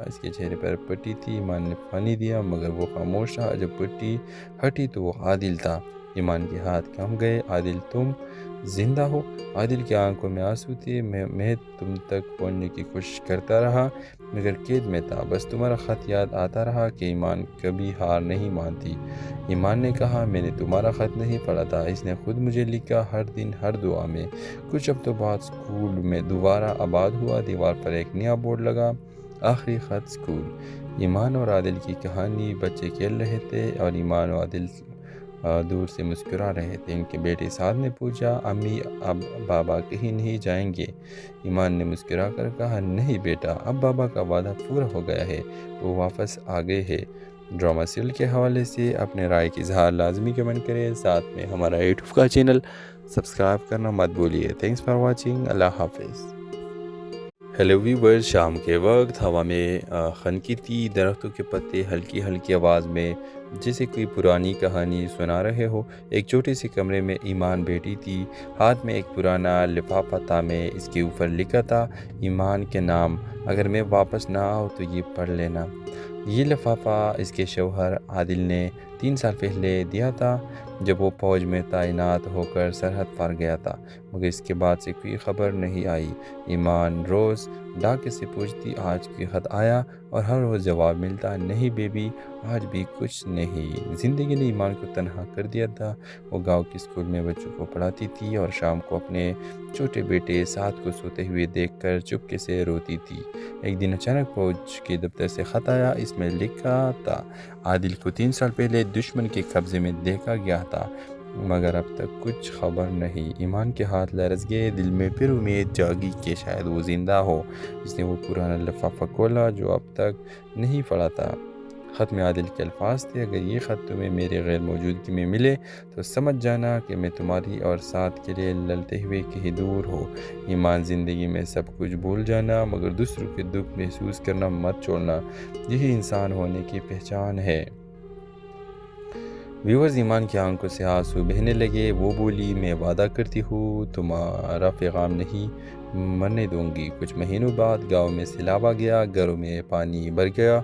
اس کے چہرے پر پٹی تھی۔ ایمان نے پانی دیا مگر وہ خاموش رہا۔ جب پٹی ہٹی تو وہ عادل تھا۔ ایمان کے ہاتھ کام گئے۔ عادل تم زندہ ہو؟ عادل کی آنکھوں میں آنسو تھے۔ میں تم تک پہنچنے کی کوشش کرتا رہا مگر قید میں تھا۔ بس تمہارا خط یاد آتا رہا کہ ایمان کبھی ہار نہیں مانتی۔ ایمان نے کہا میں نے تمہارا خط نہیں پڑھا تھا، اس نے خود مجھے لکھا، ہر دن ہر دعا میں۔ کچھ ہفتوں بعد اسکول میں دوبارہ آباد ہوا۔ دیوار پر ایک نیا بورڈ لگا، آخری خط اسکول۔ ایمان اور عادل کی کہانی۔ بچے کھیل رہے تھے اور ایمان و عادل دور سے مسکرا رہے تھے۔ ان کے بیٹے سعد نے پوچھا امی اب بابا کہیں نہیں جائیں گے؟ ایمان نے مسکرا کر کہا نہیں بیٹا، اب بابا کا وعدہ پورا ہو گیا ہے، وہ واپس آ گئے ہیں۔ ڈرامہ سیریل کے حوالے سے اپنے رائے کی اظہار لازمی کمنٹ کریں، ساتھ میں ہمارا یوٹیوب کا چینل سبسکرائب کرنا مت بھولیے۔ تھینکس فار واچنگ، اللہ حافظ۔ ہیلو ویورز، شام کے وقت ہوا میں خنکی تھی، درختوں کے پتے ہلکی ہلکی آواز میں جیسے کوئی پرانی کہانی سنا رہے ہو۔ ایک چھوٹے سے کمرے میں ایمان بیٹھی تھی، ہاتھ میں ایک پرانا لفافہ تھا، میں اس کے اوپر لکھا تھا ایمان کے نام، اگر میں واپس نہ آؤں تو یہ پڑھ لینا۔ یہ لفافہ اس کے شوہر عادل نے 3 سال پہلے دیا تھا جب وہ فوج میں تعینات ہو کر سرحد پار گیا تھا، مگر اس کے بعد سے کوئی خبر نہیں آئی۔ ایمان روز ڈاکے سے پوچھتی آج کوئی خط آیا، اور ہر روز جواب ملتا نہیں بیبی آج بھی کچھ نہیں۔ زندگی نے ایمان کو تنہا کر دیا تھا۔ وہ گاؤں کے اسکول میں بچوں کو پڑھاتی تھی اور شام کو اپنے چھوٹے بیٹے سعد کو سوتے ہوئے دیکھ کر چپکے سے روتی تھی۔ ایک دن اچانک فوج کے دفتر سے خط آیا، اس میں لکھا تھا عادل کو 3 سال پہلے دشمن کے قبضے میں دیکھا گیا تھا مگر اب تک کچھ خبر نہیں۔ ایمان کے ہاتھ لرز گئے، دل میں پھر امید جاگی کہ شاید وہ زندہ ہو۔ اس نے وہ پرانا لفافہ کھولا جو اب تک نہیں پڑھا تھا۔ خط میں عادل کے الفاظ تھے اگر یہ خط تمہیں میرے غیر موجودگی میں ملے تو سمجھ جانا کہ میں تمہاری اور سعد کے لیے لڑتے ہوئے کہیں دور ہوں۔ ایمان زندگی میں سب کچھ بھول جانا مگر دوسروں کے دکھ محسوس کرنا مت چھوڑنا، یہی انسان ہونے کی پہچان ہے۔ ویورز، ایمان کی آنکھوں سے آنسو بہنے لگے۔ وہ بولی میں وعدہ کرتی ہوں تمہارا پیغام نہیں مرنے دوں گی۔ کچھ مہینوں بعد گاؤں میں سیلاب آ گیا، گھروں میں پانی بھر گیا۔